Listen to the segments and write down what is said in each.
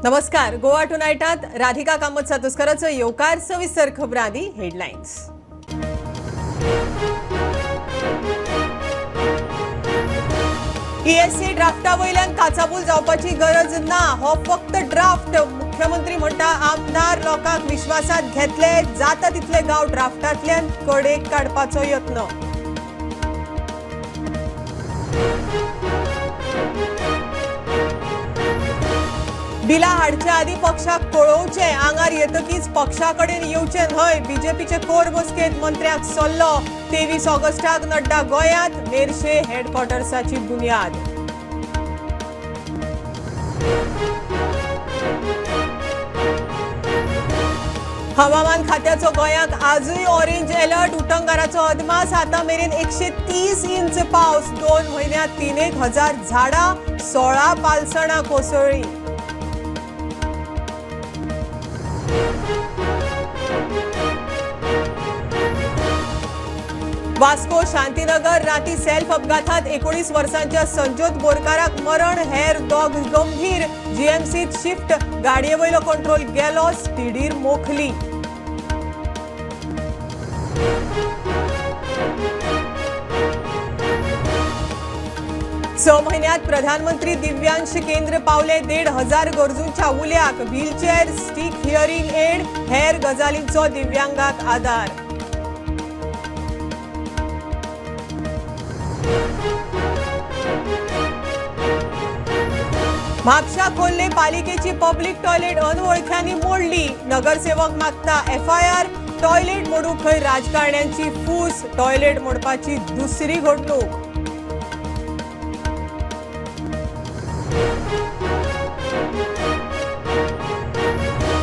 नमस्कार. गोवा टुनाइटात राधिका कामत सातुस्कराचो येवकार सविस्तर खबरां आदी हेडलायन्स. ईएससी ड्राफ्टा वयल्यान काचाबूल जावपाची गरज ना. हो फक्त ड्राफ्ट. मुख्यमंत्री म्हणटा आमदार लोकांक विश्वासात घेतले जाता तितले गांव ड्राफ्टांतल्यान कडेक काडपाचो यत्न. बिला हाडच्या आदी पक्षाक कळोवचे. आंगार येतकीच पक्षा कडेन येवचे न्हय. बीजेपीचे कोर बसकेत मंत्र्याक सल्लो. 23 ऑगस्टाक नड्डा गोंयांत. मेर्शे हेडक्वॉर्टर्साची बुन्याद. हवामान खात्याचो गोंयांत आजूय ऑरेंज अलर्ट. उटंगाराचो अदमास. आतां मेरेन 130 इंच पावस. 2 म्हयन्यांत 3,000 झाडां. 16 पालसणां कोसळ्ळी. वास्को शांतीनगर राती सेल्फ अपघातात 19 वर्सांच्या संजोत बोरकाराक मरण. हेर दोग गंभीर. जीएमसीत शिफ्ट. गाडयेवयलो कंट्रोल गेलो. स्पीडीर मोखली. स म्हयन्यांत प्रधानमंत्री दिव्यांश केंद्र पावले. 1,500 गरजूंच्या उल्याक. व्हीलचेअर, स्टीक हियरिंग एड, हेर गजालींचो दिव्यांगाक आदार. म्हापशा खोर्ले पालिकेची पब्लिक टॉयलेट अनवळख्यांनी मोडली. नगरसेवक मागता एफआयआर. टॉयलेट मोडूंक खंय राजकारण्यांची फूस. टॉयलेट मोडपाची दुसरी घडणूक.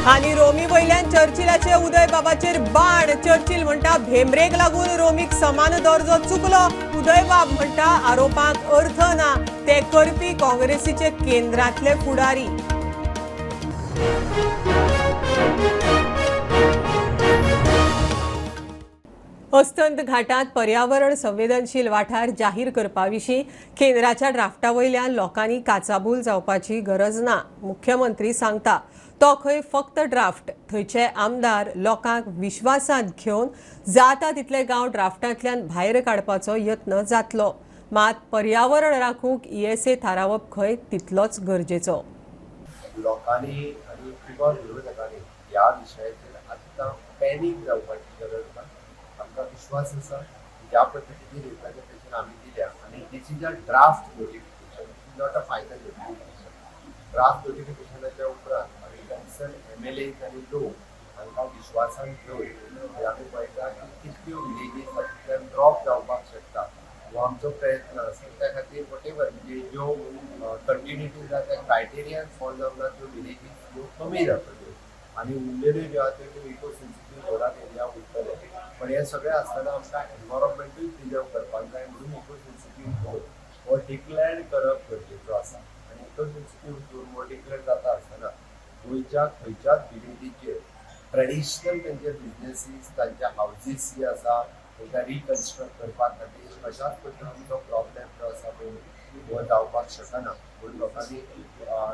आनी रोमी वयल्यान चर्चिलाचे उदय बाबाचेर बाण. चर्चिल म्हणटा भेंब्रेक लागून रोमीक समान दर्जो चुकलो. उदय बाब म्हणटा आरोपांक अर्थ ना. ते करपी काँग्रेसीचे केंद्रांतले फुडारी. अस्तंत घाटात पर्यावरण संवेदनशील वाठार जाहीर करपा विशीं केंद्राच्या ड्राफ्टा वयल्यान लोकांनी काचाबूल जावपाची गरज ना. मुख्यमंत्री सांगता तो खंय फक्त ड्राफ्ट. थंयचे आमदार लोकांक विश्वासांत घेवन जाता तितले गांव ड्राफ्टांतल्यान भायर काडपाचो यत्न जातलो. मात पर्यावरण राखूंक ईएसए थारावप खंय तितलोच गरजेचो. लोकांनी आणि किंवा विरोधकांनी या विशयाचेर आत्तां पॅनिक जावपाची गरज ना. आमकां विश्वास आसा ज्या पद्दतीन रिप्रेझेंटेशन आमी दिल्या आनी this is a draft notification, not a final notification. Draft नोटिफिकेशनाच्या उपरांत आमी कन्सर्न एमएलएज आनी लोक हांकां विश्वासान घेवन आमी पळयता की कितल्यो विलेजीस तातूंतल्यान ड्रॉप जावपाक शकता. हो आमचो प्रयत्न आसा. त्या खातीर वॉटेवर म्हणजे ज्यो कंटिन्युटीज आसा क्रायटेरियान फॉलो जावना त्यो विलेजीस ह्यो कमी जातल्यो आनी उरलेल्यो ज्यो आसा त्यो इको सेन्सिटीव बोरान एरिया उरतले. पण हे सगळें आसतना आमकां एनवायरमेंटूय प्रिजर्व करपाक जाय म्हणून इको सेन्सिटीव झोन हो डिक्लेअर्ड करप गरजेचो आसा. आनी इको सेन्सिटीव झोन हो डिक्लेअर जाता आसतना गोंयच्या खंयच्याच विलेजीचेर ट्रेडिशनल तेंचे बिजनेसीस तांच्या हावजीस जे आसा तांकां रिकन्स्ट्रक्ट करपा खातीर कशाच पद्दतीचो प्रॉब्लेम जो आसा तो जावपाक शकना. पूण लोकांनी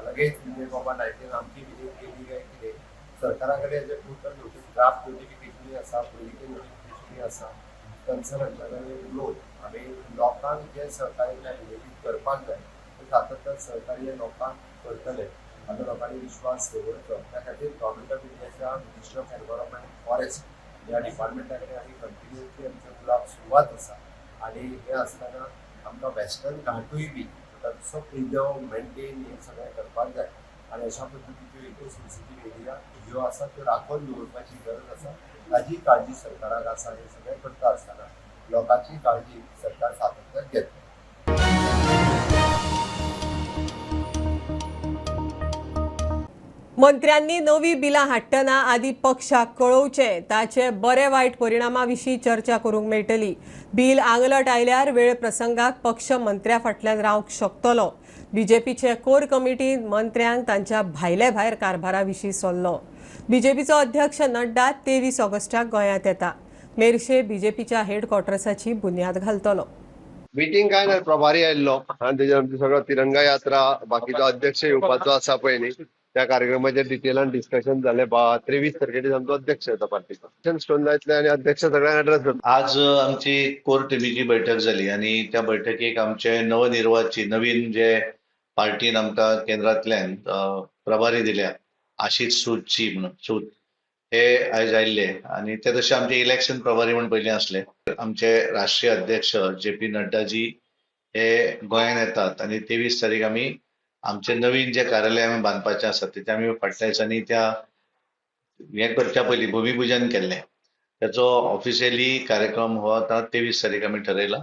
लगेच विजय बाबा नायकेन आमची विलेज केली काय कितें सरकारा कडेन जे टोटल ड्राफ्ट नोटिफिकेशनूय आसा, पयलींचे नोटिफिकेशनूय आसा. कन्सर्नाच्या उलोवन आमी लोकांक जे सहकार्य त्या विलेजीत करपाक जाय ते सातत्यान सहकार्य लोकांक करतले. आतां लोकांनी विश्वास दवरचो. त्या खातीर गव्हर्मेंट ऑफ इंडियाच्या ministry of environment and forest ह्या डिपार्टमेंटा कडेन आमी कंटिन्युअसली आमचे गुलाब सुरवात आसा. आनी हे आसतना आमकां वेस्टर्न घाटूय बी ताचो प्रिजर्व मेंटेन हे सगळें करपाक जाय. आनी अशा पद्दतीच्यो इको सेन्सिटीव एरिया ज्यो आसा त्यो राखून दवरपाची गरज आसा. ताजी काळजी सरकाराक आसा. हे सगळें करता आसतना लोकांची काळजी सरकार सातत्यान घेता. मंत्र्यांनी नवी बिलां हाडटना आदी पक्षाक कळोवचे. ताचे बरे वायट परिणामा विशीं चर्चा करूंक मेळटली. बील आंगलट आयल्यार वेळ प्रसंगाक पक्ष मंत्र्या फाटल्यान रावंक शकतलो. बीजेपीचे कोर कमिटीन मंत्र्यांक तांच्या भायले भायर कारभारा विशीं सल्लो. बीजेपीचो अध्यक्ष नड्डा 23 ऑगस्टाक गोंयांत येता. मेर्शे बीजेपीच्या हेडक्वॉर्टर्साची बुन्याद घालतलो. मीटिंग काय नाही, प्रभारी आयल्लो आणि त्याच्यानंतर सगळं तिरंगा यात्रा बाकीचो अध्यक्ष येवपाचो आसा पळय न्ही त्या कार्यक्रमाचे डिटेलान डिस्कशन झाले 23 तारखेर आमचो अध्यक्ष येता पार्टीचो स्टोन जायतले आणि अध्यक्ष सगळ्यांक ऍड्रेस करता. आज आमची कोर टीमीची बैठक झाली आणि त्या बैठकीक आमचे नवनिर्वाचित नवीन जे पार्टीन आमकां केंद्रांतल्यान प्रभारी दिल्या आशीष सूदची म्हणून सूद हे आयज आयिल्ले आणि ते तशे आमचे इलेक्शन प्रभारी म्हणून पयलीं आसले. आमचे राष्ट्रीय अध्यक्ष जे.पी. नड्डाजी हे गोंयांत येतात आणि 23 तारीख आमी आमचे नवीन जे कार्यालय आमी बांदपाचें आसा तेचे आमी फाटल्या दिसांनी त्या हे करच्या पयलीं भुमिपूजन केल्लें. त्याचो ऑफिशियली कार्यक्रम हो आता 23 तारीख आमी ठरयला.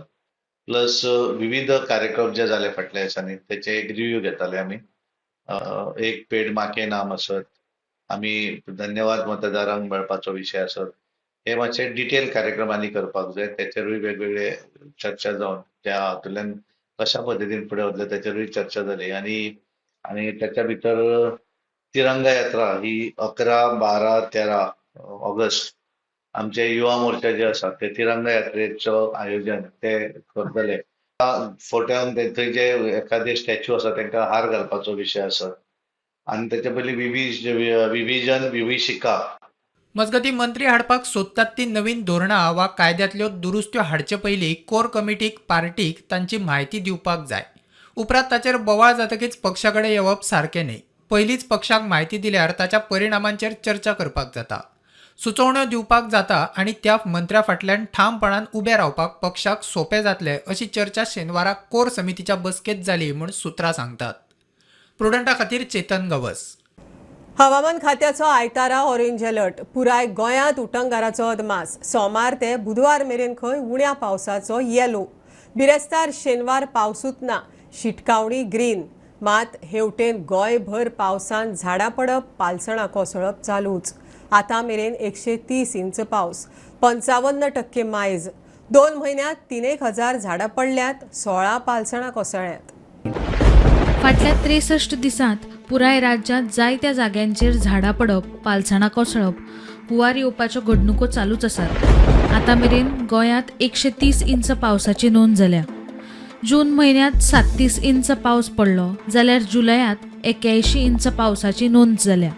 प्लस विविध कार्यक्रम जे जाले फाटल्या दिसांनी त्याचे एक रिव्ह्यू घेताले आमी. एक पेड माके नाम आसत, आमी धन्यवाद मतदारांक मेळपाचो विशय आसत, हे मातशे डिटेल कार्यक्रमांनी करपाक जाय. त्याचेरूय वेगवेगळे चर्चा जावन त्या हातूंतल्यान कशा पद्दतीन फुडें वतले त्याचेरूय चर्चा जाली आणि त्याच्या भितर तिरंगा यात्रा ही 11, 12, 13 ऑगस्ट आमचे युवा मोर्चा जे आसा ते तिरंगा यात्रेचो आयोजन ते करतले. फोट्यान थंय जे एखादे स्टॅच्यू आसा तांकां हार घालपाचो विशय आसा आणि त्याच्या पयलीं विविजन विविशिका मजगती मंत्री हाडपाक सोदतात ती नवीन धोरणां वा कायद्यांतल्यो दुरुस्त्यो हाडचे पयलीं कोर कमिटीक पार्टीक तांची म्हायती दिवपाक जाय. उपरांत ताचेर बोवाळ जातकीच पक्षा कडेन येवप सारकें न्ही. पयलींच पक्षाक म्हायती दिल्यार ताच्या परिणामांचेर चर्चा करपाक जाता, सुचोवण्यो दिवपाक जाता आणि त्या मंत्र्या फाटल्यान ठामपणान उबे रावपाक पक्षाक सोपें जातलें अशी चर्चा शेनवाराक कोर समितीच्या बसकेंत जाली म्हूण सुत्रां सांगतात. प्रुडंटा खातीर चेतन गवस. हवामान खात्याचो आयतारा ऑरेंज अलर्ट. पुराय गोंयांत उटंगाराचो अदमास. सोमार ते बुधवार मेरेन खंय उण्या पावसाचो येलो. बिरेस्तार शेनवार पावसूच ना. शिटकावणी ग्रीन. मात हेवटेन गोंयभर पावसान झाडां पडप, पालसणां कोसळप चालूच. आतां मेरेन 130 इंच पावस, 55% मायज. 2 म्हयन्यांत 3,000 झाडां पडल्यात, 16 पालसणां कोसळ्ळ्यात. फाटल्या 63 दिसांत पुराय राज्यांत जायत्या जाग्यांचेर झाडां पडप, पालसणां कोसळप, हुंवार येवपाच्यो घडणुको चालूच आसात. आतां मेरेन गोंयांत 130 इंच पावसाची नोंद जाल्या. जून म्हयन्यांत 37 इंच पावस पडलो जाल्यार जुलयांत 81 इंच पावसाची नोंद जाल्या.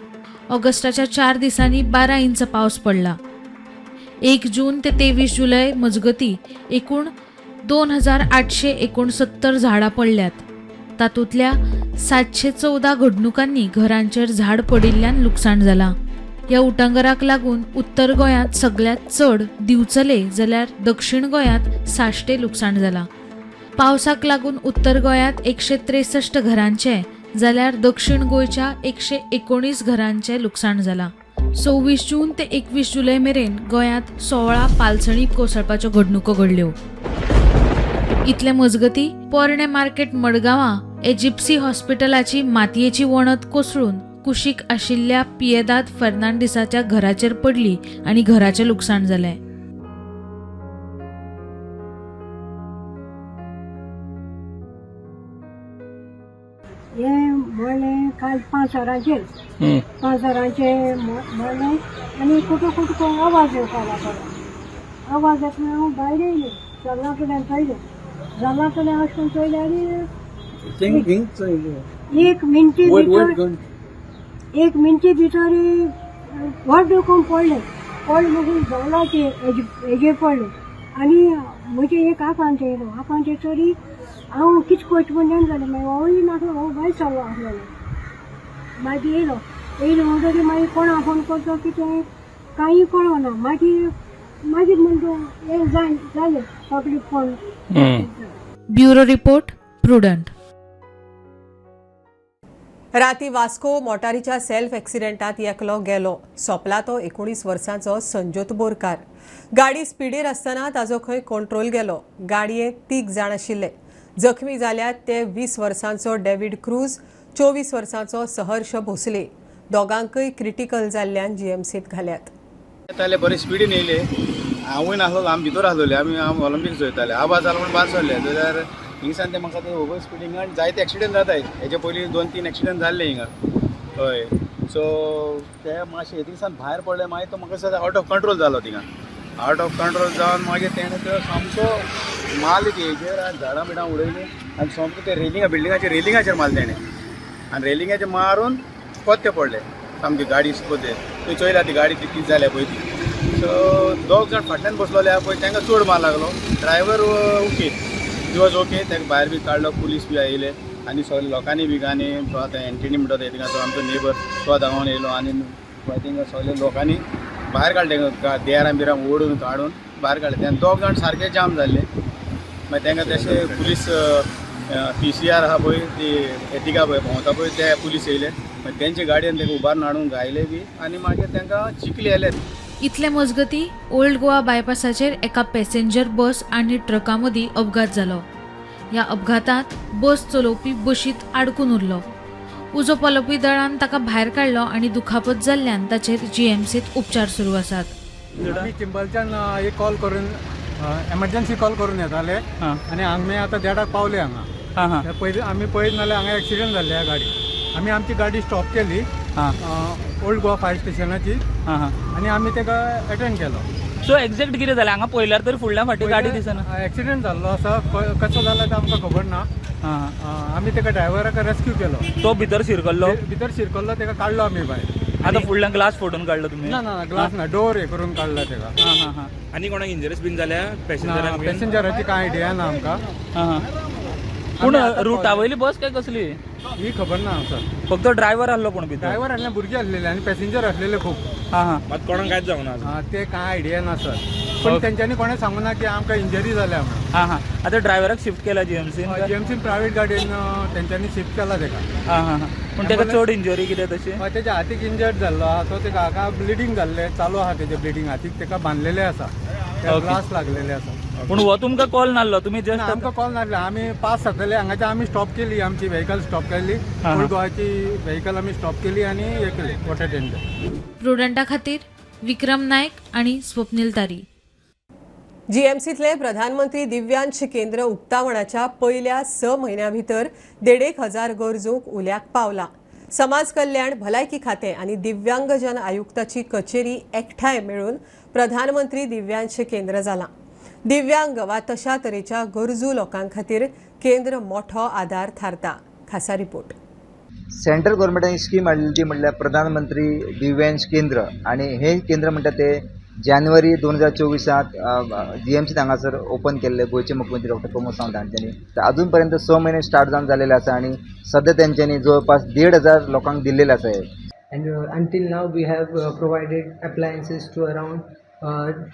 ऑगस्टाच्या 4 दिसांनी 12 इंच पावस पडला. 1 जून ते 23 जुलय मजगती एकूण 2,869 झाडां पडल्यात. तातूंतल्या 714 घडणुकांनी घरांचेर झाड पडिल्ल्यान लुकसाण जालां. ह्या उटंगराक लागून उत्तर गोंयांत सगळ्यांत चड दिवचले जाल्यार दक्षिण गोंयांत 600 लुकसाण जालां. पावसाक लागून उत्तर गोंयांत 163 घरांचे जाल्यार दक्षिण गोंयच्या 119 घरांचे लुकसाण जालां. 26 जून ते 21 जुलय मेरेन गोंयांत 16 पालसणी कोसळपाच्यो घडणुको घडल्यो. इतले मजगती पोरणे मार्केट मडगांवां एजिप्सी हॉस्पिटलाची मातयेची वणत कोसळून कुशीक आशिल्ल्या पियेदाद फर्नांडिसाच्या घराचेर पडली आणि घराचें लुकसाण जालें. हे मळ्ळें काल 5 वरांचेर मळ्ळें आनी कुटो आवाज येवपाक लागलो. आवाज येतना हांव भायर येयलें, जल्ला कडेन चयलें. जल्ला कडेन अशें करून चयलें आनी 1 मिनटी भितर व्हड दुखून पडलें मागीर जल्लाचे हेजेर पडलें आनी म्हजे एक आकांत येयलो. आकांत येतरी हांव कितें करचें म्हणून जालें. मागीर होय नासलो, हांव भायर सरलो आसलेलो. मागीर येयलो म्हणटकीर मागीर कोणा फोन करचो कितें कांय कळना. मागीर म्हणटा हें जालें public phone. Bureau report prudent. राती वास्को मोटारीच्या सेल्फ एक्सिडेंटात एकलो गेलो. सोंपला तो 19 वर्सांचो संजोत बोरकार. गाडी स्पिडीर आसतना ताजो खंय कंट्रोल गेलो. गाडयेंत 3 जाण आशिल्ले. जखमी जाल्यात ते 20 वर्सांचो डेव्हिड क्रूज, 24 वर्सांचो सहर्ष भोसले. दोगांकय क्रिटिकल जाल्ल्यान जीएमसीत घाल्यात. येताले बरे स्पिडीन येयले. हांवूय नासलो, आमी भितर आसलोले. आमी ऑलिंपिक्स चोयताले. आवाज जालो म्हणून भायर सरले. जाल्यार हिंगसान ते म्हाका ते ओवर स्पिडींगान जायते एक्सिडेंट जाताय. हेजे पयलीं 2-3 एक्सिडेंट जाल्ले हिंगा. हय, सो ते मातशे हे दिसान भायर पडले. मागीर तो म्हाका दिसता आउट ऑफ कंट्रोल जालो थिंगा. आउट ऑफ कंट्रोल जावन मागीर तेणें तो सामको माल हेजेर झाडां बिडां उडयलीं आनी सामको ते बिल्डिंगाचेर रेलिंगाचेर मारले तेणें. आनी रेलिंगाचेर मारून कोत्ते पडले सामकी गाडी पोते थंय चोयल्या ती गाडी कितें जाल्या पळय ती सो दोग जाण फाटल्यान बसलोले पळय तांकां चड मार लागलो driver okay he was okay ताका भायर बी काडलो पुलीस बी आयले आनी सगळे लोकांनी बी गाणी आतां एंटनी म्हणटा थिंगा तो आमचो नेबर तो धांवून येयलो आनी थिंगा सगळे लोकांनी भायर काडले देरां बिरां ओडून काडून भायर काडले तेन्ना दोग जाण सारके जाम जाल्ले मागीर तांकां तशें पुलीस PCR आहा पळय ती एतिका पळय भोंवता पळय ते पुलीस येयले मागीर तेंचे गाडयेन ताका उबारून हाडून घायले बी आनी मागीर तांकां चिखली व्हेले इतले मजगती ओल्ड गोवा बायपासाचेर एका पॅसेंजर बस आणि ट्रकामदीं अपघात जालो. ह्या अपघातांत बस चलोवपी बशीत आडकून उरलो. उजो पळोवपी दळान ताका भायर काडलो आनी दुखापत जाल्ल्यान ताचेर GMCत उपचार सुरू आसात. आम्ही चिंबलच्यान एक कॉल करून एमर्जन्सी कॉल करून येताले आणि आम्ही आता देडाक पावले हांगा. पयलीं आमी पळयत नाल्यार हांगा एक्सिडेंट जाल्ले ह्या गाडी. आमी आमची गाडी स्टॉप केली ओल्ड गोवा फायर स्टेशनाची आणि आमी तेका अटेंड केलो. सो एक्झॅक्ट कितें जालें हांगा पळयल्यार तरी फुडल्या फाटी गाडी दिसना. एक्सिडेंट जाल्लो आसा कसो जाला ते आमकां खबर ना. आमी तेका ड्रायव्हराक रेस्क्यू केलो. तो भितर शिरकल्लो तेका काडलो आमी भायर. आतां फुडल्यान ग्लास फोडून काडलो तुमी? ना ग्लास ना डोर हे करून काडला तेका. आनी कोणाक इंजरीज बीन जाल्या पॅसेंजराची कांय आयडिया ना आमकां. पूण रुटा वयली बस काय कसली ही खबर ना आमकां. फक्त ड्रायव्हर आहलो कोण भितर? ड्रायव्हर आसले भुरगे आसलेले आनी पॅसेंजर आसलेले खूब. मात कोणाक कांयच जावना ते कांय आयडिया ना सर. पण तेंच्यांनी कोणें सांगूं ना की आमकां इंजरी जाल्या म्हणून. आतां ड्रायव्हराक शिफ्ट केला GMC प्रायवेट गाडयेन तेंच्यांनी शिफ्ट केला तेका. पूण तेका चड इंजरी कितें तशी? तेच्या हातीक इंजर्ड जाल्लो आहा तो तेका हाका ब्लिडींग जाल्लें चालू आहा तेजें ब्लिडींग हातीक तेका बांदलेले आसा. ग्लास लागलेले आसा. पूण हो तुमकां कॉल नासलो तुमी जस्ट? आमकां कॉल नासलो. आमी पास जातले हांगाच्या आमी स्टॉप केली आमची व्हेकल स्टॉप केली. ओल्ड गोवाची व्हेकल आमी स्टॉप केली आनी हे केली वॉटर टेंडर. प्रुडंटा खातीर विक्रम नायक आणि स्वप्नील तारी. जीएमसीतले प्रधानमंत्री दिव्यांश केंद्र उक्तावणाच्या पयल्या 6 म्हयन्या भितर 1,500 गरजूंक उल्याक पावला. समाज कल्याण भलायकी खातें आनी दिव्यांगजन आयुक्ताची कचेरी एकठांय मेळून प्रधानमंत्री दिव्यांश केंद्र जालां. दिव्यांग वा तशा तरेच्या गरजू लोकां खातीर केंद्र मोठो आदार थारता. खासा रिपोर्ट. सेंट्रल गव्हर्मेंटान स्कीम हाडली ती म्हणल्यार प्रधानमंत्री दिव्यांश केंद्र आणि हे केंद्र म्हणटा ते जानेवारी 2024 GMC हांगासर ओपन केल्ले गोंयचे मुख्यमंत्री डॉक्टर प्रमोद सावंत हांच्यांनी. अजून पर्यंत 6 महिने स्टार्ट जावन जाल्लेले आसा आणि सध्या तेंच्यांनी जवळपास 1,500 लोकांक दिल्लेले आसा. And until now we have provided appliances to around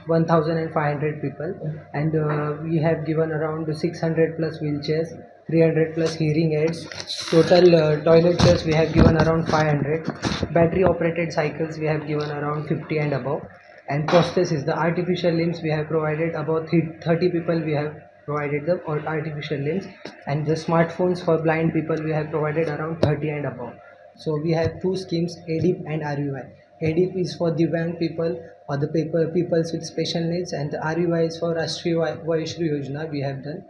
1,500 people, and we have given around 600 plus wheelchairs, 300 plus hearing aids. Total toilet chairs we have given around 500. Battery operated cycles we have given around 50 and above. And prosthesis, the artificial limbs we have provided about 30 people we have provided the artificial limbs. And the smartphones for blind people we have provided around 30 and above. So we have 2 schemes, ADIP and RUI. ADIP is for Divyang people or the peoples with special needs, and the RUI is for Rashtriya Vayashri Yojana we have done.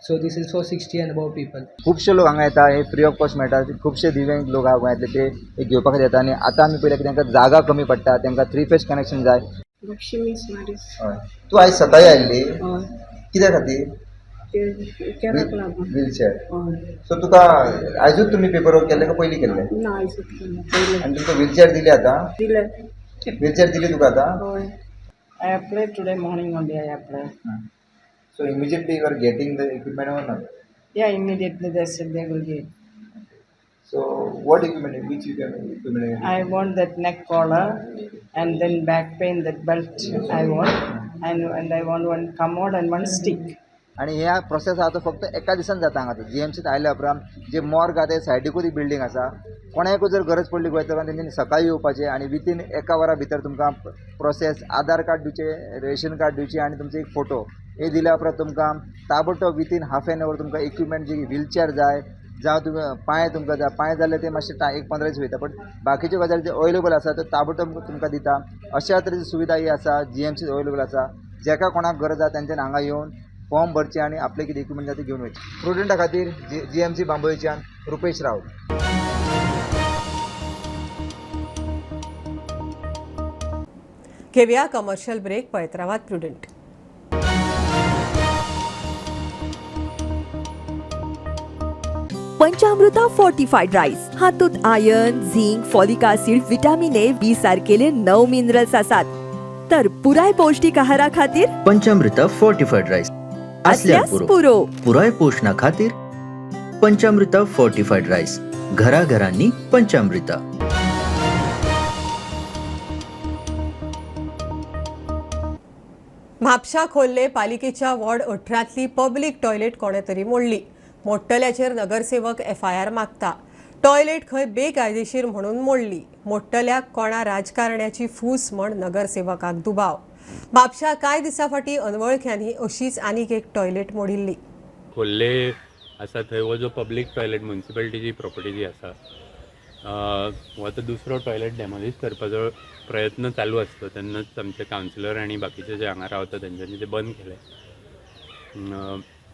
So this is for 60 and above people. खुबशे लोक हांगा येता हे free of cost मेळटा. खुबशे दिव्यांग लोक गोंयांतले ते घेवपा खातीर येता आनी आतां आमी पळयलें की तांकां जागा कमी पडटा. तांकां 3 फेज कनेक्शन जाय. लक्ष्मी स्मारीस. तूं आयज सकाळी आयिल्ली कित्या खातीर? केराक लागून. व्हीलचेअर. सो तुका आयजूच तुमी पेपर वर्क केले का पयलीं केल्ले? ना आयजूच केलें. आनी तुका व्हीलचेअर दिली आतां? दिले. व्हीलचेअर दिली तुका आतां? हय. I applied today morning only. I applied. So immediately you are getting the equipment or not? Yeah, immediately they said they will give. So what equipment? Which equipment? I want that neck collar, and then back pain, that belt I want, and I want one commode and one stick. आणि ह्या process आहा तो फक्त एका दिसान जाता हांगा. GMCत आयल्या उपरांत जे मॉर्ग आहा ते सायडीकूच बिल्डींग आसा. कोणाकूय जर गरज पडली गोंयकारांक तेंच्यांनी सकाळी येवपाचें आनी विथीन 1 वरा भितर तुमकां प्रोसेस आधार कार्ड दिवचें, रेशन कार्ड दिवचें आनी तुमचो एक फोटो हे दिल्या उपरांत तुमकां ताबडतोब विथीन हाफ एन अवर तुमकां इक्विपमेंट जी व्हीलचेअर जाय जावं तुमकां पांय तुमकां जाय. पांय जाल्ले ते मातशे 1-15 दीस वयता, पण बाकीच्यो गजाली जे अवेलेबल आसा ते ताबडतोब तुमकां दिता. अशा तरेची सुविधा ही आसा GMCत अवेलेबल आसा. जेका कोणाक गरज आसा तेंच्यांनी हांगा येवन फॉर्म भरचे आणि आपले कितें इक्विपमेंट जाता ते घेवन वयचे. प्रुडंटा खातीर GMC बांबोळेच्यान रुपेश राव. घेवया कमर्शियल ब्रेक. पळयत रावात प्रुडंट. पंचामृता फोर्टिफाईड राईस हातूंत iron, zinc, folic acid, vitamin A, B सारकेले 9 मिनरल्स आसात. तर पुराय पौष्टिक आहारा खातीर पंचामृता फोर्टिफाईड राईस असल्यास पुरो. पुराय पोषणा खातीर पंचामृता फोर्टिफाईड राईस. घराघरांनी पंचामृता. म्हापशा खोर्ले पालिकेच्या वॉर्ड 18तली पब्लीक टॉयलेट कोणे तरी मोडली. मोडटल्याचेर नगरसेवक FIR मागता. टॉयलेट खंय बेकायदेशीर म्हणून मोडली. मोडटल्याक कोणा राजकारण्याची फूस म्हण नगरसेवकाक दुबाव. म्हापशा कांय दिसा फाटीं अनवळख्यांनी अशीच आनीक एक टॉयलेट मोडिल्ली. खोर्ले आसा थंय हो जो पब्लीक टॉयलेट म्युन्सिपालिटीची प्रॉपर्टी जी आसा हो तो दुसरो टॉयलेट डेमॉलिश करपाचो प्रयत्न चालू आसता तेन्नाच आमचे कावन्सिलर आनी बाकीचे जे हांगा रावता तेंच्यांनी ते बंद केले.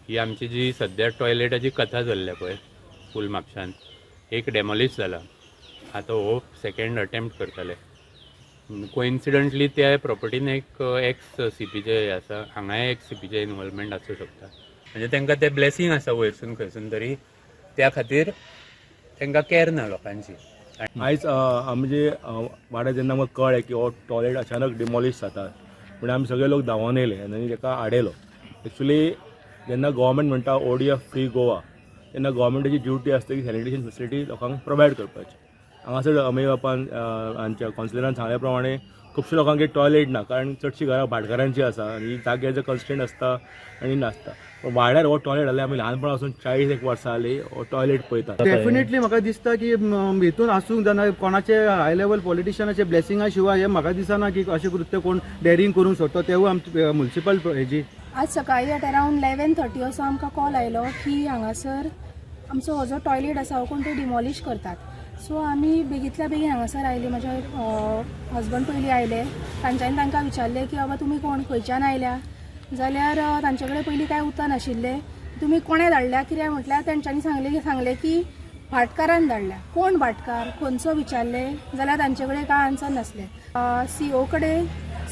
ही आमची जी सद्या टॉयलेटाची कथा चल्ल्या पळय फूल म्हापशान एक डेमॉलिश जाला. आतां हो सेकेंड अटेम्प्ट करतले. कोइन्सिडंटली त्या प्रॉपर्टीन एक एक्स CPचे आसा हांगाय एक CPचे इनवॉल्वमेंट आसूं शकता. म्हणजे तांकां ते ब्लेसिंग आसा वयरसून खंयसून तरी त्या खातीर तांकां कॅर ना लोकांची. आयज म्हणजे वाड्यार जेन्ना म्हाका कळ्ळें की हो टॉयलेट अचानक डिमॉलिश जाता पूण आमी सगळे लोक धांवून येयले आनी ताका आडयलो. एक्चुली जेन्ना गोवोरमेंट म्हणटा ODF फ्री गोवा तेन्ना गोवोरमेंटाची ड्युटी आसता की सॅनिटेशन फेसिलिटी लोकांक प्रोवायड करपाची. हांगासर अमेय बापान आमच्या कावन्सिलरान सांगल्या प्रमाणे खुबशे लोकांक टॉयलेट ना कारण चडशीं घरां भाटकारांची आसा आनी जाग्याचो कन्स्ट्रेंट आसता आनी नासता. पण वाड्यार हो टॉयलेट जाल्यार आमी ल्हानपणा पासून 40 वर्सां जालीं हो टॉयलेट पळयतात. डेफिनेटली म्हाका दिसता की हितून आसूंक जाय कोणाचे हाय लेवल पॉलिटिशियनाचे ब्लेसिंगा शिवाय हे म्हाका दिसना की अशें कृत्य कोण डेरिंग करूंक सोदता. तेवूय आमची म्युन्सिपल हेजी. आज सकाळी ॲट अरावंड 11:30 असो आमकां कॉल आयलो की हांगासर आमचो हो जो टॉयलेट आसा हो कोण ते डिमॉलिश करतात. सो आमी बेगींतल्या बेगीन हांगासर आयली. म्हज्या हजबंड पयलीं आयले. तांच्यांनी तांकां विचारलें की बाबा तुमी कोण खंयच्यान आयल्या जाल्यार तांचे कडेन पयलीं कांय उतर नाशिल्लें. तुमी कोणे धाडल्या कित्याक म्हटल्यार तांच्यांनी सांगलें की भाटकारान धाडल्या. कोण भाटकार खंयचो विचारलें जाल्यार तांचे कडेन कांय आन्सर नासलें. CO कडेन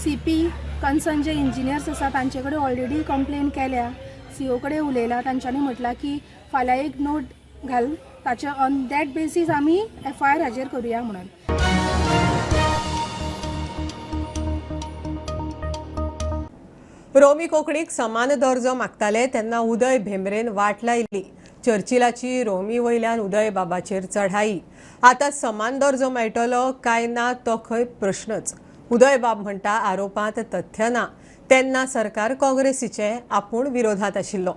CP कन्सर्न जे इंजिनियर्स आसा तांचे कडेन ऑलरेडी कंप्लेन केल्या. CO कडेन उलयला. तांच्यांनी म्हटलां की फाल्यां एक नोट घाल ताचे ऑन दॅट बेसीस आमी FIR हाजेर करुया म्हणून. रोमी कोंकणीक समान दर्जो मागताले तेन्ना उदय भेंब्रेन वाट लायली. चर्चिलाची रोमी वयल्यान उदय बाबाचेर चढाई. आतां समान दर्जो मेळटलो काय ना तो खंय प्रश्नच. उदय बाब म्हणटा आरोपांत तथ्य ना. तेन्ना सरकार काँग्रेसीचे आपूण विरोधात आशिल्लो.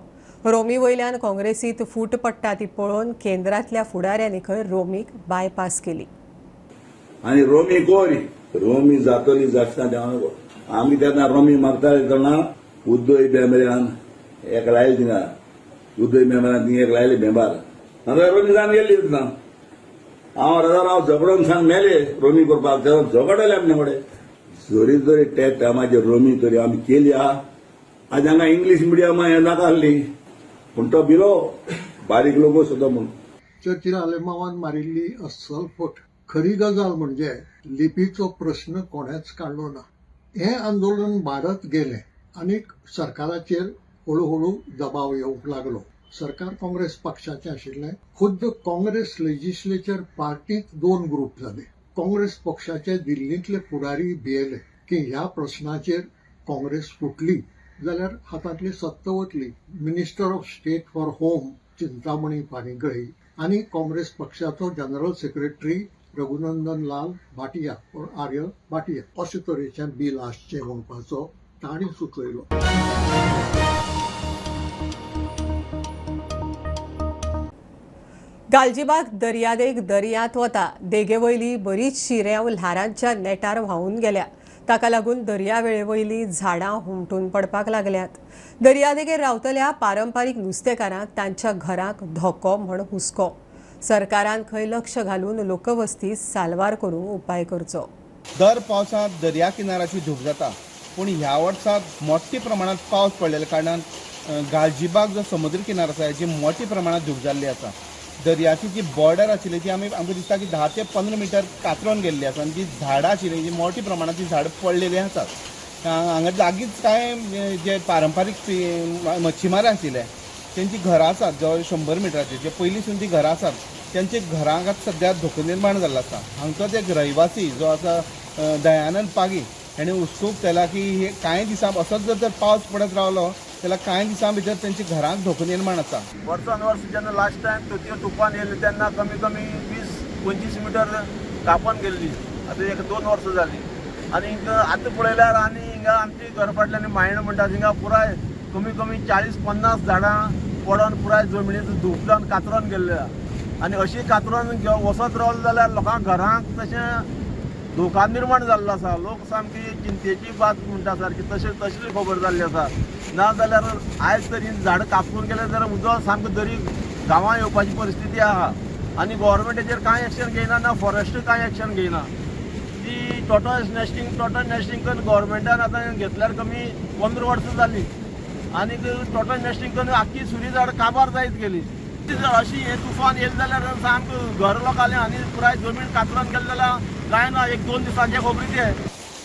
रोमी वयल्यान काँग्रेसीत फूट पडटा ती पळोवन केंद्रांतल्या फुडाऱ्यांनी खंय रोमीक बायपास केली. आनी रोमी कोरी रोमी जातली जातना देंवना. आमी तेन्ना रोमी मागताले तेन्ना उदय बेंबऱ्यान एक लायले थिंगा. उदय बेंबऱ्यान थिंगा एक लायले बेंबार. नंतर रोमी जावन गेल्ली तेन्ना हांव झगडोवन सांग मेले रोमी करपाक. तेन्ना झगडले आमचे कडेन. जरी जरी त्या टायमाचेर रोमी तरी आमी केली आहा. आज हांगा इंग्लीश मिडियम हें नाका आसली पूण तो भिलो बारीक लोक सुद्दां म्हूण. चर्चिल आलेमांवान मारिल्ली अस्सल फट. खरी गजाल म्हणजे लिपीचो प्रश्न कोणेच काडलो ना. हे आंदोलन भारत गेले आनी सरकाराचेर हळूहळू दबाव येवंक लागलो. सरकार काँग्रेस पक्षाचें आशिल्लें. खुद्द काँग्रेस लेजिस्लेचर पार्टींत 2 ग्रुप जाले. काँग्रेस पक्षाचे दिल्लींतले फुडारी भियेले की ह्या प्रश्नाचेर काँग्रेस फुटली जाल्यार हातांतली सत्ता वतली. Minister of state for home Chintamani Panigrahi आनी काँग्रेस पक्षाचो जनरल सेक्रेटरी रघुनंदन लाल भाटिया आर्य भाटिया अशे तरेचें बील आसचें म्हणपाचो तांणी सुचयलो. गालजीबाग दर्यादेग दर्यांत वता. देगे वयली बरीचशी रेंव ल्हारांच्या नेटार व्हांवून गेल्या. ताका लागून दर्यावेळे वयली झाडां हुमटून पडपाक लागल्यात. दर्यादेगेर रावतल्या पारंपारीक नुस्तेकारांक तांच्या घरांक धोको म्हण हुस्को. सरकारान खंय लक्ष घालून लोकवस्ती साल्वार करूंक उपाय करचो. दर पावसांत दर्या किनाराची धूप जाता पूण ह्या वर्सा मोठ्या प्रमाणात पावस पडलेल्या कारणान गालजीबाग जो समुद्र किनार आसा हेची मोठ्या प्रमाणात धूप जाल्ली आसा. दर्याची जी बॉर्डर आशिल्ली ती आमकां दिसता की 10 ते 15 मिटर कातरून गेल्ली आसा आनी जी झाडां आशिल्ली जी मोठ्या प्रमाणात ती झाडां पडलेली आसात. हांगा लागींच कांय जे पारंपारीक मच्छीमार आशिल्ले त्यांची घरां आसात जवळ 100 मिटराचे जे पयलींसून ती घरां आसात त्यांचे घरांक सध्या धोको निर्माण जाल्लो आसा. हांगचोच एक रहिवासी जो आसा दयानंद पागी हेणे उत्सूक केला की हे कांय दिसां असोच जर पावस पडत रावलो जाल्यार कांय दिसां भितर तेंची घरांक धोको निर्माण आसा. वर्सान वर्स जेन्ना लास्ट टायम तोतयो तुफान येयलें तेन्ना कमी कमी 20-25 मिटर कापन गेल्ली. आतां एक 2 वर्सां जालीं आनी आतां पळयल्यार आनी हिंगा आमची घर फाटल्यान मायण म्हणटा थिंगा पुराय कमी कमी 40-50 झाडां पडोन पुराय जमनीचो धूप जावन कातरोन गेल्ले. आनी अशी कातरोन वसत रावले जाल्यार लोकांक घरांक तशें धोका निर्माण जाल्लो आसा. लोक सामकी चिंतेची बात म्हणटा सारकी तशें खबर जाल्ली आसा. ना जाल्यार आयज तर ही झाडां कापून गेले जाल्यार उदक सामको दरी गांवां येवपाची परिस्थिती आहा. आनी गव्हर्मेंटाचेर कांय एक्शन घेयना ना फॉरेस्ट कांय एक्शन घेयना. ती टोटल नेस्टिंग करून गव्हर्मेंटान आतां घेतल्यार कमी 15 वर्सां जालीं आनी टोटल नेस्टिंग करून आख्खी सुरी झाडां काबार जायत गेली. अशी हे तुफान येयलें जाल्यार सामकें घर लोकांलें आनी पुराय जमीन कातरान गेले जाल्यार कांय ना 1-2 दिसांचे खबरी ते.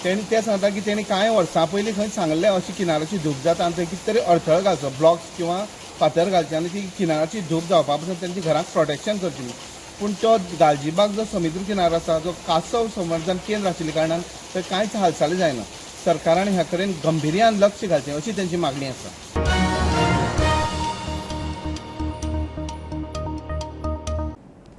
तेणी ते सांगता की तेणी कांय वर्सां पयलीं खंय सांगलें अशी किनाराची धूप जाता आनी थंय कितें तरी अडथळो घालचो ब्लॉक्स किंवा फातर घालचे आनी ती किनाराची धूप जावपा पासून तेंची घरांक प्रोटेक्शन करची. पूण तो गालजीबाग जो समुद्र किनारो आसा जो कासव संवर्धन केंद्र आशिल्ल्या कारणान थंय कांयच हालचाली जायना. सरकारान ह्या कडेन गंभीर्यान लक्ष घालचें अशी तेंची मागणी आसा.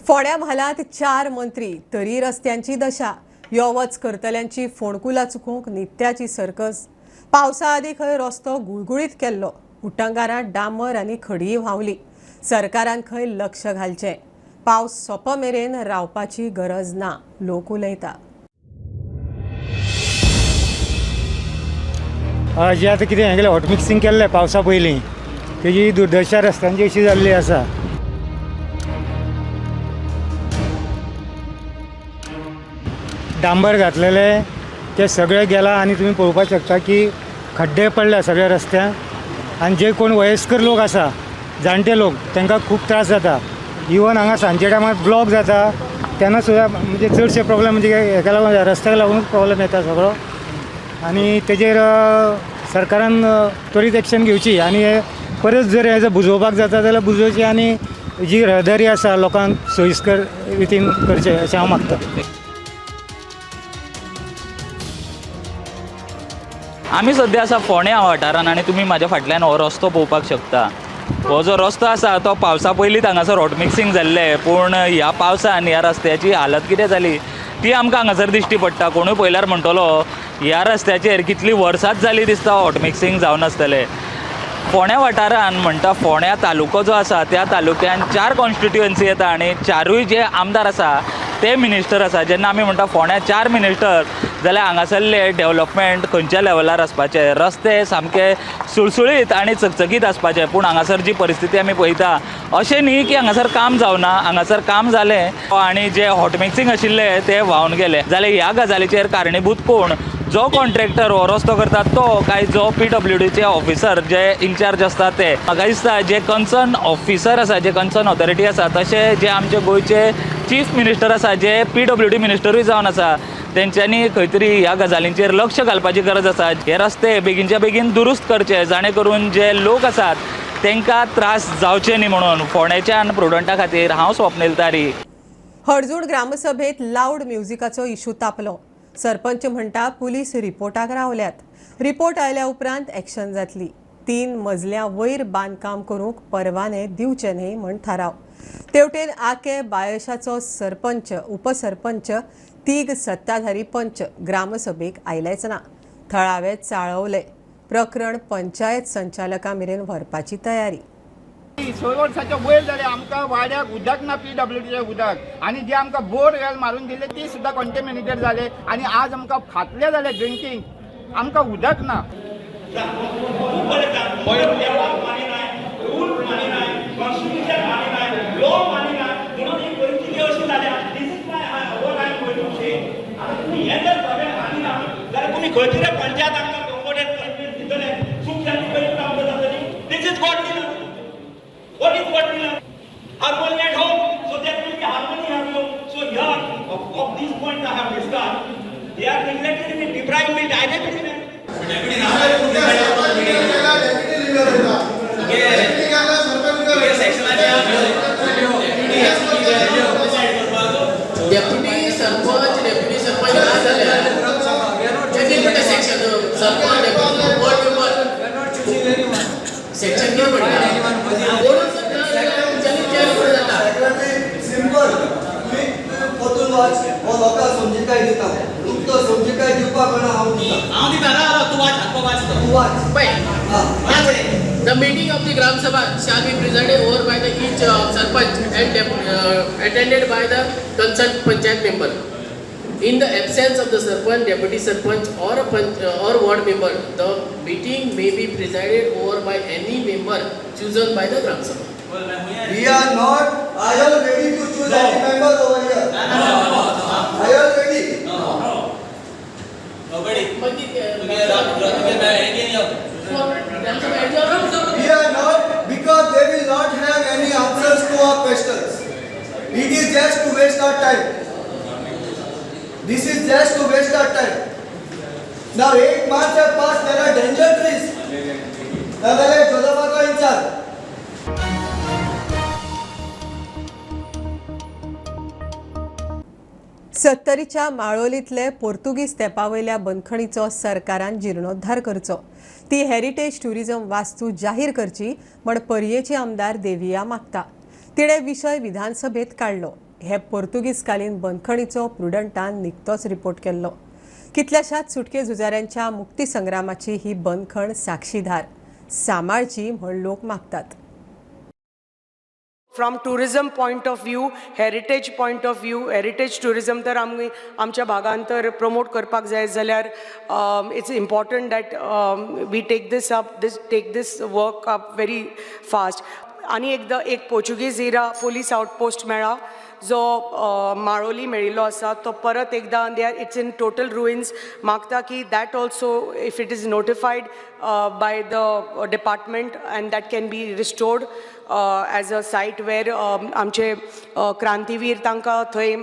फोंड्या म्हालांत 4 मंत्री तरी रस्त्यांची दशा. यो वच करतल्यांची फोणकुलां चुकूंक नित्याची सर्कस. पावसा आदीं खंय रस्तो गुळगुळीत केल्लो. उटंगारां डांबर आनी खडीय व्हांवली. सरकारान खंय लक्ष घालचें. पावस सोंप मेरेन रावपाची गरज ना लोक उलयता. जे आतां कितें हें केलें हॉट मिक्सिंग केल्लें पावसा पयलीं तेजी दुर्दशा रस्त्यांची अशी जाल्ली आसा. डांबर घातलेले ते सगळे गेला आनी तुमी पळोवपाक शकता की खड्डे पडल्या सगळ्या रस्त्याक आनी जे कोण वयस्कर लोक आसा जाणटे लोक तांकां खूब त्रास जाता. इवन हांगा सांजचे टायमार ब्लॉक जाता तेन्ना सुद्दां म्हणजे चडशे प्रॉब्लेम म्हणजे हेका लागून रस्त्याक लागूनच प्रॉब्लेम येता सगळो. आनी तेजेर सरकारान त्वरीत एक्शन घेवची आनी परत जर हें बुजोवपाक जाता जाल्यार बुजोवची आनी जी रहदारी आसा लोकांक सोयीस्कर रितीन करचें अशें हांव मागतां. आमी सध्या आसा फोंड्या वाठारान आनी तुमी म्हाज्या फाटल्यान हो रस्तो पळोवपाक शकता. हो जो रस्तो आसा तो पावसा पयलींच हांगासर हॉट मिक्सिंग जाल्लें पूण ह्या पावसान ह्या रस्त्याची हालत कितें जाली ती आमकां हांगासर दिश्टी पडटा. कोणूय पळयल्यार म्हणटलो ह्या रस्त्याचेर कितलीं वर्सांच जालीं दिसता हॉट मिक्सिंग जावन आसतलें. फोंड्या वाठारान म्हणटा फोंड्या तालुको जो आसा त्या तालुक्यान 4 कॉन्स्टिट्युएन्सी येता आनी 4ूय जे आमदार आसा ते मिनिस्टर आसा. जेन्ना आमी म्हणटा फोंड्या 4 मिनिस्टर जाल्यार हांगासरले डेव्हलपमेंट खंयच्या लेवलार आसपाचें. रस्ते सामके सुळसुळीत आनी चकचकीत आसपाचें. पूण हांगासर जी परिस्थिती आमी पळयता अशें न्ही की हांगासर काम जावना. हांगासर काम जालें आनी जे हॉट मिक्सिंग आशिल्ले ते व्हांवन गेले. जाल्यार ह्या गजालीचेर कारणीभूत कोण? जो कॉन्ट्रॅक्टर हो रस्तो करता तो काय जो PWDचे ऑफिसर जे इन्चार्ज आसता ते? म्हाका दिसता जे कन्सर्न ऑफिसर आसा जे कन्सर्न ऑथॉरिटी आसा तशें जे आमचे गोंयचे चीफ मिनिस्टर आसा जे PWD मिनिस्टरूय जावन आसा तेंच्यांनी खंय तरी ह्या गजालींचेर लक्ष घालपाची गरज आसा. हे रस्ते बेगीनच्या बेगीन दुरुस्त करचे जाणे करून जे लोक आसात तांकां त्रास जावचे न्ही म्हणून. फोंड्याच्यान प्रुडंटा खातीर हांव स्वप्नील तारी. हळजूड ग्रामसभेत लावड म्युझिकाचो इशू तापलो. सरपंच म्हणटा पुलीस रिपोर्टाक रावल्यात. रिपोर्ट आयल्या उपरांत एक्शन जातली. 3 मजल्या वयर बांदकाम करूंक परवाने दिवचे न्ही म्हण थाराव. तेवटेन आके बायशाचो सरपंच उपसरपंच 3 सत्ताधारी पंच ग्रामसभेक आयलेच ना. थळावे चाळवले. प्रकरण पंचायत संचालका मेरेन व्हरपाची तयारी. 6 वर्सांच्या वयर जाले आमकां वाड्याक उदक ना PWDचे उदक आनी जे आमकां बोरवेल मारून दिले ती सुद्दां कॉन्टेमिनेटेड जाले आनी आज आमकां खातले जाले ड्रिंकींग आमकां उदक ना. What is what we learn? Harmony at home, so that will be harmony at home. So here, of these points I have discussed, they are neglected in depriving me directly. Deputy काय दिता तो समजी काय दिवपाक ना हांव दिता ना तू वाच हात वाच तू वाच पय The meeting of the Gram Sabha shall be presided over by the each sarpanch and attended by the concerned panchayat member. In the absence of the sarpanch, deputy sarpanch, or or ward member, the meeting may be presided over by any member chosen by the Gram Sabha. We are not. I am ready to choose any member over here. I am ready. Nobody. We are not, because they will not have any answers to our questions. It is just to waste our time. This is just to waste our time. Now 8 months have passed, there are danger trees. Now there is Jodhapaka in charge. सत्तरीच्या माळोलीतले पोर्तुगीज तेंपावयल्या बंदखणीचो सरकारान जिर्णोद्धार करचो, ती heritage tourism वास्तू जाहीर करची म्हण पर्येचे आमदार देविया मागता. तिणे विशय विधानसभेत काडलो. हे पोर्तुगीजकालीन बंदखणीचो प्रुडंटान निकतोच रिपोर्ट केल्लो. कितल्याशाच सुटके झुजाऱ्यांच्या मुक्ती संग्रामाची ही बंदखण साक्षीदार सांबाळची म्हण लोक मागतात. From tourism point of view, heritage point of view, heritage tourism तर आमी आमच्या भागांत तर प्रमोट करपाक जाय जाल्यार it's important that we take this work up very fast. आनी एकदां एक पोर्चुगीज इरा पोलीस आउटपोस्ट मेळ्ळा जो माळोली मेळिल्लो आसा तो परत एकदां इट्स इन टोटल रुइन्स. मागता की that also if it is नोटिफायड by the department and that can be restored as a site where आमचे क्रांतीवीर तांकां थंय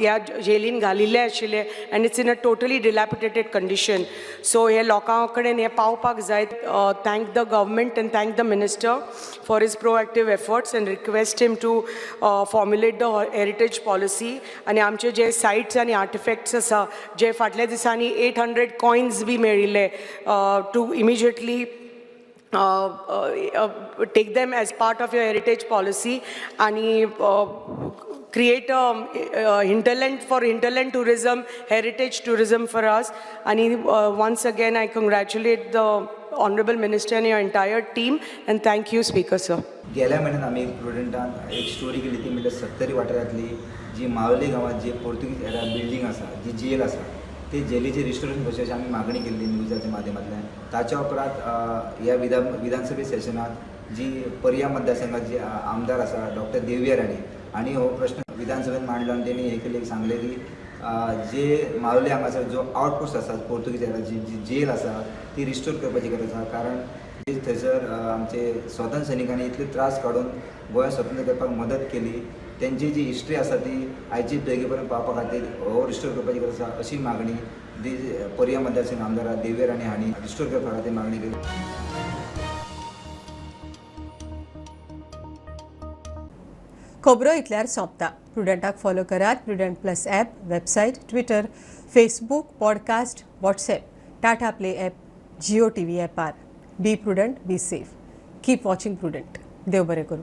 ह्या जेलीन घालिल्ले आशिल्ले and it's in a totally dilapidated condition. So हे लोकां कडेन हे पावपाक जाय. Thank the government and thank the minister for his proactive efforts and request him to formulate the heritage policy. आणि आमचे जे sites आणि artifacts आसा जे फाटल्या दिसांनी 800 coins बी मेळिल्ले to immediately take them as part of your heritage policy and create a hinterland tourism, heritage tourism for us. And once again I congratulate the honorable minister and your entire team and thank you speaker sir. गेल्या महिन्यात आम्ही प्रुडंटान एक story केली ती म्हणजे 70 वाठारांतली जी माळोली गांवांत जी पोर्तुगीज era building आसा जी जेल आसा ते जेलीची रिस्टोरेशन करची अशी आमी मागणी केल्ली न्यूजाच्या माध्यमांतल्यान. ताच्या उपरांत ह्या विधानसभे सेशनात जी पर्या मतदारसंघात जी आमदार आसा डॉक्टर देविया राणी आणि हो प्रश्न विधानसभेत मांडलो आणि त्यांनी हे केले सांगले की जे माळोली हांगासर जो आउटपोस्ट आसा पोर्तुगीज एराची जी जेल आसा ती रिस्टोर करपाची गरज आसा. कारण थंयसर आमचे स्वातंत्र्य सैनिकांनी इतले त्रास काडून गोंय स्वतंत्र करपाक मदत केली. त्यांची जी हिस्ट्री आसा ती आयची पिळगे पर्यंत पावपा खातीर हो रिस्टोर करपाची गरज आसा अशी मागणी पर्या मतदारसंघ आमदार देविया राणी हांणी रिस्टोर करपा खातीर मागणी केली. खबरो इतल्यार सोंपता. प्रुडंटाक फॉलो करात. Prudent plus app, website, Twitter, Facebook, podcast, WhatsApp, Tata play app, Jio TV ॲपार. Be Prudent, be safe. Keep watching Prudent. देव बरें करूं.